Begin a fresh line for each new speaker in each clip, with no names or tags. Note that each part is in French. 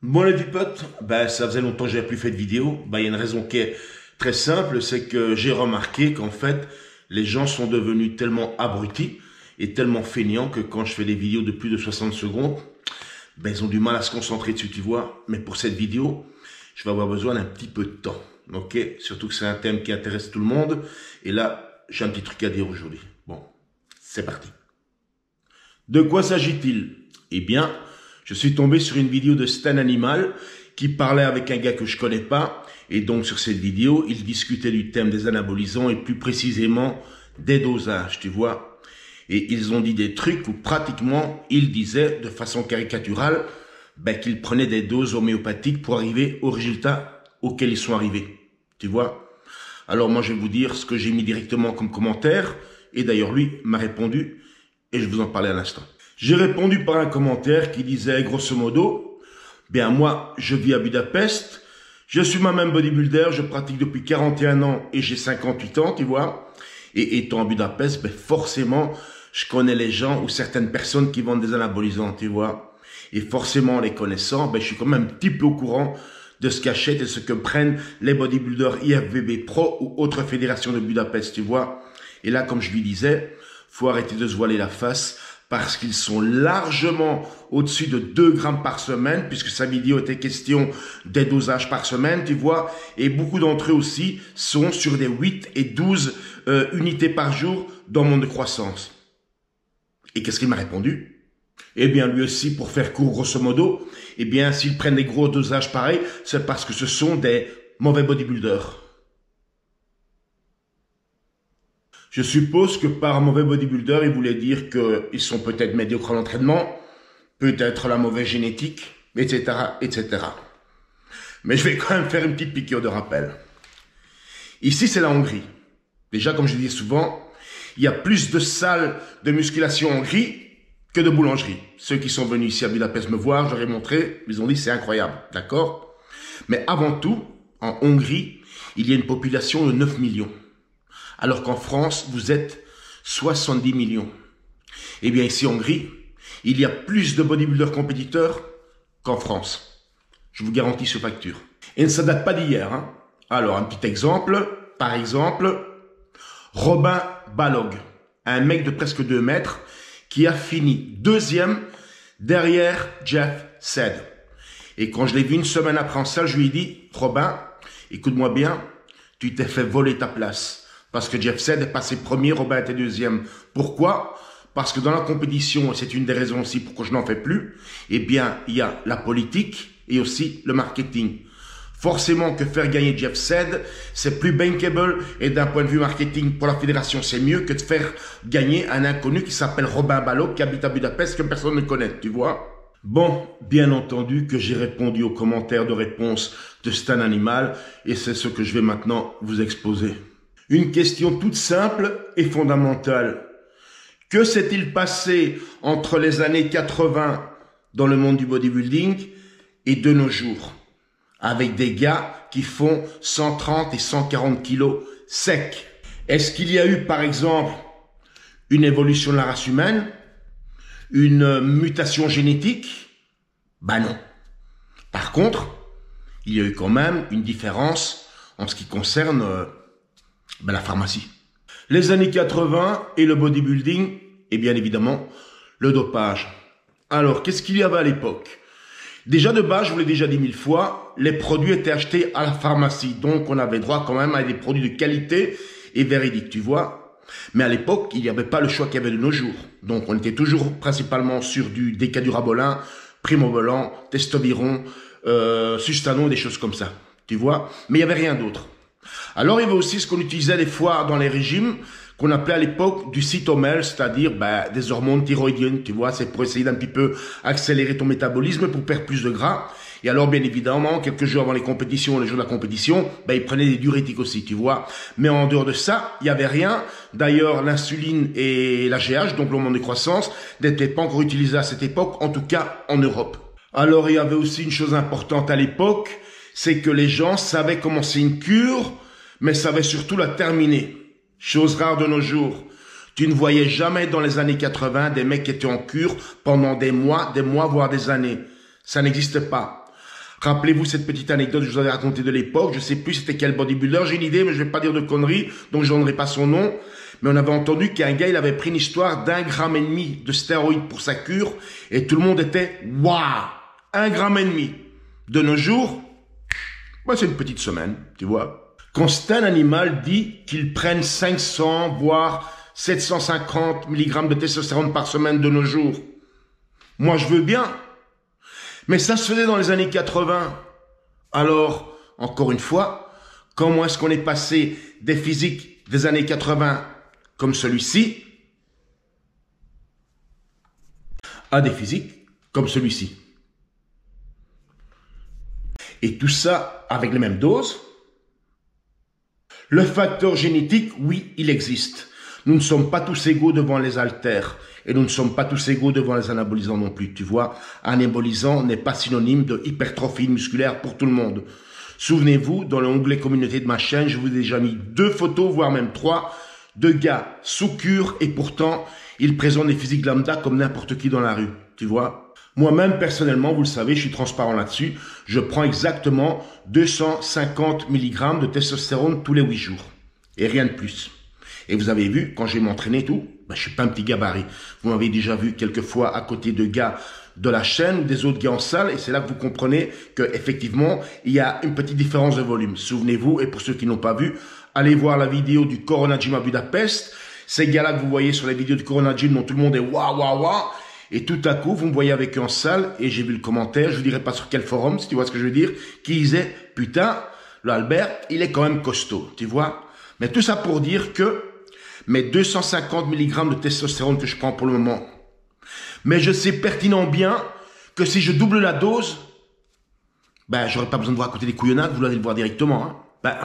Bon les petits potes, ça faisait longtemps que j'avais plus fait de vidéo. Il y a une raison qui est très simple, c'est que j'ai remarqué qu'en fait, les gens sont devenus tellement abrutis et tellement feignants que quand je fais des vidéos de plus de 60 secondes, ils ont du mal à se concentrer dessus, tu vois. Mais pour cette vidéo, je vais avoir besoin d'un petit peu de temps, ok? Surtout que c'est un thème qui intéresse tout le monde. Et là, j'ai un petit truc à dire aujourd'hui. Bon, c'est parti. De quoi s'agit-il? Eh bien, je suis tombé sur une vidéo de Stan Animal qui parlait avec un gars que je connais pas. Et donc, sur cette vidéo, il discutait du thème des anabolisants et plus précisément des dosages, tu vois. Et ils ont dit des trucs où pratiquement, ils disaient de façon caricaturale qu'ils prenaient des doses homéopathiques pour arriver au résultat auquel ils sont arrivés, tu vois. Alors moi, je vais vous dire ce que j'ai mis directement comme commentaire. Et d'ailleurs, lui m'a répondu et je vous en parlais à l'instant. J'ai répondu par un commentaire qui disait grosso modo, moi je vis à Budapest, je suis moi-même bodybuilder, je pratique depuis 41 ans et j'ai 58 ans, tu vois. Et étant à Budapest, forcément, je connais les gens ou certaines personnes qui vendent des anabolisants, tu vois. Et forcément, en les connaissant, je suis quand même un petit peu au courant de ce qu'achètent et ce que prennent les bodybuilders IFBB Pro ou autres fédérations de Budapest, tu vois. Et là, comme je lui disais, faut arrêter de se voiler la face, parce qu'ils sont largement au-dessus de 2 grammes par semaine, puisque sa vidéo était question des dosages par semaine, tu vois, et beaucoup d'entre eux aussi sont sur des 8 et 12 unités par jour d'hormones de croissance. Et qu'est-ce qu'il m'a répondu? Eh bien, lui aussi, pour faire court, grosso modo, s'ils prennent des gros dosages pareils, c'est parce que ce sont des mauvais bodybuilders. Je suppose que par mauvais bodybuilder, il voulait dire qu'ils sont peut-être médiocres en entraînement, peut-être la mauvaise génétique, etc., etc. Mais je vais quand même faire une petite piqûre de rappel. Ici, c'est la Hongrie. Déjà, comme je dis souvent, il y a plus de salles de musculation en Hongrie que de boulangeries. Ceux qui sont venus ici à Budapest me voir, je leur ai montré, ils ont dit c'est incroyable, d'accord? Mais avant tout, en Hongrie, il y a une population de 9 millions. Alors qu'en France, vous êtes 70 millions. Eh bien, ici en Hongrie, il y a plus de bodybuilders compétiteurs qu'en France. Je vous garantis sur facture. Et ça ne date pas d'hier. Hein. Alors, un petit exemple. Par exemple, Robin Balog, un mec de presque 2 mètres, qui a fini 2e derrière Jeff Sed. Et quand je l'ai vu une semaine après en salle, je lui ai dit, Robin, écoute-moi bien, tu t'es fait voler ta place. Parce que Jeff Sed est passé premier, Robin était 2e. Pourquoi? Parce que dans la compétition, et c'est une des raisons aussi pour que je n'en fais plus, il y a la politique et aussi le marketing. Forcément que faire gagner Jeff Sed, c'est plus bankable et d'un point de vue marketing pour la fédération, c'est mieux que de faire gagner un inconnu qui s'appelle Robin Balog, qui habite à Budapest, que personne ne connaît, tu vois? Bon, bien entendu que j'ai répondu aux commentaires de réponse de Stan Animal et c'est ce que je vais maintenant vous exposer. Une question toute simple et fondamentale. Que s'est-il passé entre les années 80 dans le monde du bodybuilding et de nos jours? Avec des gars qui font 130 et 140 kilos secs. Est-ce qu'il y a eu, par exemple, une évolution de la race humaine? Une mutation génétique? Non. Par contre, il y a eu quand même une différence en ce qui concerne la pharmacie. Les années 80 et le bodybuilding et bien évidemment le dopage. Alors, qu'est-ce qu'il y avait à l'époque? Déjà de base, je vous l'ai déjà dit 1000 fois, les produits étaient achetés à la pharmacie. Donc, on avait droit quand même à des produits de qualité et véridiques, tu vois. Mais à l'époque, il n'y avait pas le choix qu'il y avait de nos jours. Donc, on était toujours principalement sur du décadurabolin, primobolan, testoviron, sustano, des choses comme ça. Tu vois? Mais il n'y avait rien d'autre. Alors, il y avait aussi ce qu'on utilisait des fois dans les régimes, qu'on appelait à l'époque du cytomel, c'est-à-dire des hormones thyroïdiennes, tu vois, c'est pour essayer d'un petit peu accélérer ton métabolisme pour perdre plus de gras. Et alors, bien évidemment, quelques jours avant les compétitions, les jours de la compétition, ils prenaient des diurétiques aussi, tu vois. Mais en dehors de ça, il n'y avait rien. D'ailleurs, l'insuline et l'AGH, donc l'hormone de croissance, n'étaient pas encore utilisés à cette époque, en tout cas en Europe. Alors, il y avait aussi une chose importante à l'époque, c'est que les gens savaient commencer une cure, mais savaient surtout la terminer. Chose rare de nos jours. Tu ne voyais jamais dans les années 80 des mecs qui étaient en cure pendant des mois, voire des années. Ça n'existe pas. Rappelez-vous cette petite anecdote que je vous avais racontée de l'époque. Je sais plus c'était quel bodybuilder. J'ai une idée, mais je vais pas dire de conneries, donc je donnerai pas son nom. Mais on avait entendu qu'un gars, il avait pris une histoire d'1,5 gramme de stéroïdes pour sa cure. Et tout le monde était, waouh, 1,5 gramme. De nos jours, bah, c'est une petite semaine, tu vois. Quand un animal dit qu'ils prennent 500, voire 750 mg de testostérone par semaine de nos jours, moi je veux bien. Mais ça se faisait dans les années 80. Alors, encore une fois, comment est-ce qu'on est passé des physiques des années 80 comme celui-ci à des physiques comme celui-ci? Et tout ça avec les mêmes doses. Le facteur génétique, oui, il existe. Nous ne sommes pas tous égaux devant les haltères. Et nous ne sommes pas tous égaux devant les anabolisants non plus. Tu vois, un anabolisant n'est pas synonyme de hypertrophie musculaire pour tout le monde. Souvenez-vous, dans l'onglet communauté de ma chaîne, je vous ai déjà mis 2 photos, voire même 3, de gars sous cure et pourtant, ils présentent des physiques lambda comme n'importe qui dans la rue. Tu vois? Moi-même, personnellement, vous le savez, je suis transparent là-dessus. Je prends exactement 250 mg de testostérone tous les 8 jours. Et rien de plus. Et vous avez vu, quand je vais m'entraîner et tout, ben, je suis pas un petit gabarit. Vous m'avez déjà vu quelques fois à côté de gars de la chaîne ou des autres gars en salle, et c'est là que vous comprenez qu'effectivement, il y a une petite différence de volume. Souvenez-vous, et pour ceux qui n'ont pas vu, allez voir la vidéo du Corona Gym à Budapest. Ces gars-là que vous voyez sur les vidéos du Corona Gym, dont tout le monde est waouh, waouh, waouh. Et tout à coup, vous me voyez avec eux en salle, et j'ai vu le commentaire, je vous dirai pas sur quel forum, si tu vois ce que je veux dire, qui disait, putain, l'Albert, il est quand même costaud, tu vois. Mais tout ça pour dire que mes 250 mg de testostérone que je prends pour le moment. Mais je sais pertinent bien que si je double la dose, ben, j'aurais pas besoin de vous raconter des couillonnades, vous allez le voir directement, hein. Ben,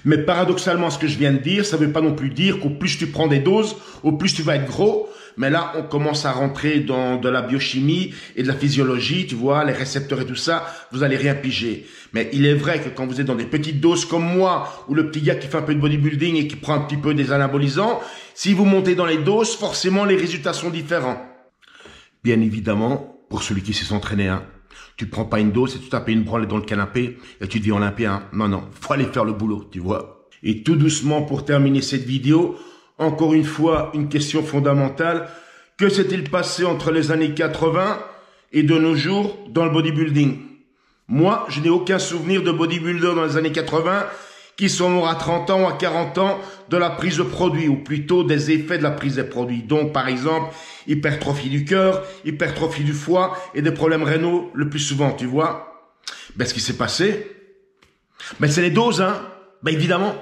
mais paradoxalement, ce que je viens de dire, ça veut pas non plus dire qu'au plus tu prends des doses, au plus tu vas être gros. Mais là, on commence à rentrer dans de la biochimie et de la physiologie, tu vois, les récepteurs et tout ça, vous allez rien piger. Mais il est vrai que quand vous êtes dans des petites doses comme moi, ou le petit gars qui fait un peu de bodybuilding et qui prend un petit peu des anabolisants, si vous montez dans les doses, forcément les résultats sont différents. Bien évidemment, pour celui qui sait s'entraîner, hein, tu prends pas une dose et tu tapes une branlée dans le canapé et tu deviens olympien. Hein. Non, non, faut aller faire le boulot, tu vois. Et tout doucement, pour terminer cette vidéo, encore une fois, une question fondamentale. Que s'est-il passé entre les années 80 et de nos jours dans le bodybuilding? Moi, je n'ai aucun souvenir de bodybuilder dans les années 80 qui sont morts à 30 ans ou à 40 ans de la prise de produits, ou plutôt des effets de la prise des produits. Donc, par exemple, hypertrophie du cœur, hypertrophie du foie et des problèmes rénaux le plus souvent, tu vois. Ben, ce qui s'est passé, ben, c'est les doses, hein. Ben, évidemment.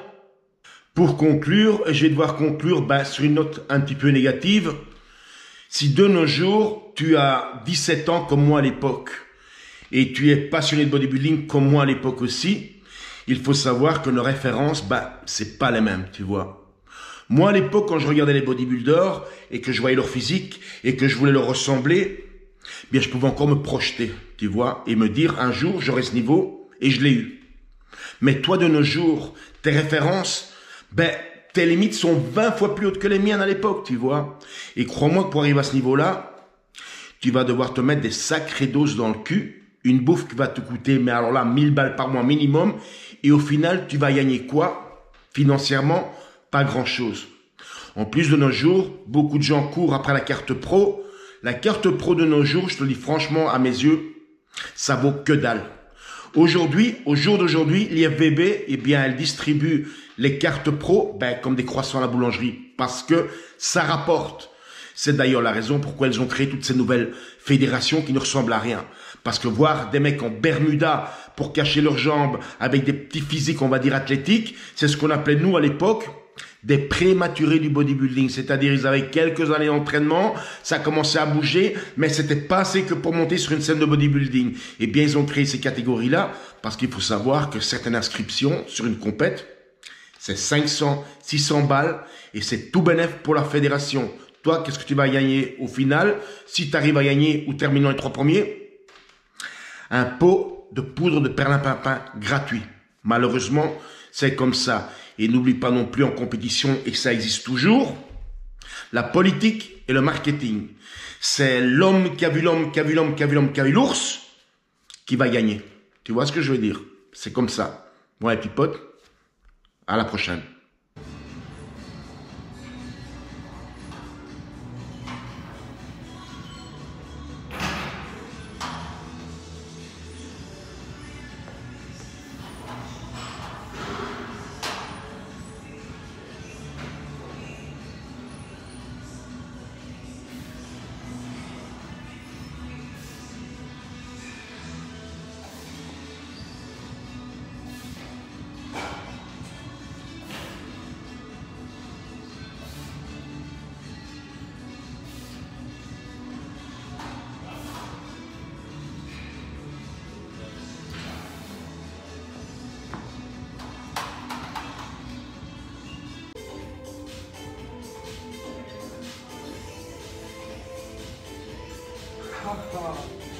Pour conclure, je vais devoir conclure sur une note un petit peu négative. Si de nos jours, tu as 17 ans comme moi à l'époque, et tu es passionné de bodybuilding comme moi à l'époque aussi, il faut savoir que nos références, c'est pas les mêmes, tu vois. Moi à l'époque, quand je regardais les bodybuilders, et que je voyais leur physique, et que je voulais leur ressembler, bien je pouvais encore me projeter, tu vois, et me dire un jour j'aurai ce niveau, et je l'ai eu. Mais toi de nos jours, tes références, tes limites sont 20 fois plus hautes que les miennes à l'époque, tu vois. Et crois-moi que pour arriver à ce niveau-là, tu vas devoir te mettre des sacrées doses dans le cul, une bouffe qui va te coûter, mais alors là, 1000 balles par mois minimum, et au final, tu vas gagner quoi? Financièrement, pas grand-chose. En plus de nos jours, beaucoup de gens courent après la carte pro. La carte pro de nos jours, je te le dis franchement, à mes yeux, ça vaut que dalle. Aujourd'hui, au jour d'aujourd'hui, l'IFBB, eh bien, elle distribue les cartes pro, comme des croissants à la boulangerie, parce que ça rapporte. C'est d'ailleurs la raison pourquoi elles ont créé toutes ces nouvelles fédérations qui ne ressemblent à rien. Parce que voir des mecs en Bermuda pour cacher leurs jambes avec des petits physiques, on va dire, athlétiques, c'est ce qu'on appelait, nous, à l'époque, des prématurés du bodybuilding. C'est-à-dire, ils avaient quelques années d'entraînement, ça commençait à bouger, mais c'était pas assez que pour monter sur une scène de bodybuilding. Eh bien, ils ont créé ces catégories-là, parce qu'il faut savoir que certaines inscriptions sur une compète, c'est 500, 600 balles, et c'est tout bénef pour la fédération. Toi, qu'est-ce que tu vas gagner au final, si tu arrives à gagner ou terminant les 3 premiers? Un pot de poudre de perlimpinpin gratuit. Malheureusement, c'est comme ça. Et n'oublie pas non plus en compétition, et ça existe toujours, la politique et le marketing. C'est l'homme qui a vu l'homme, qui a vu l'homme, qui a vu l'homme, qui a vu l'ours, qui va gagner. Tu vois ce que je veux dire? C'est comme ça. Ouais, puis pote, à la prochaine.
Ah, ah.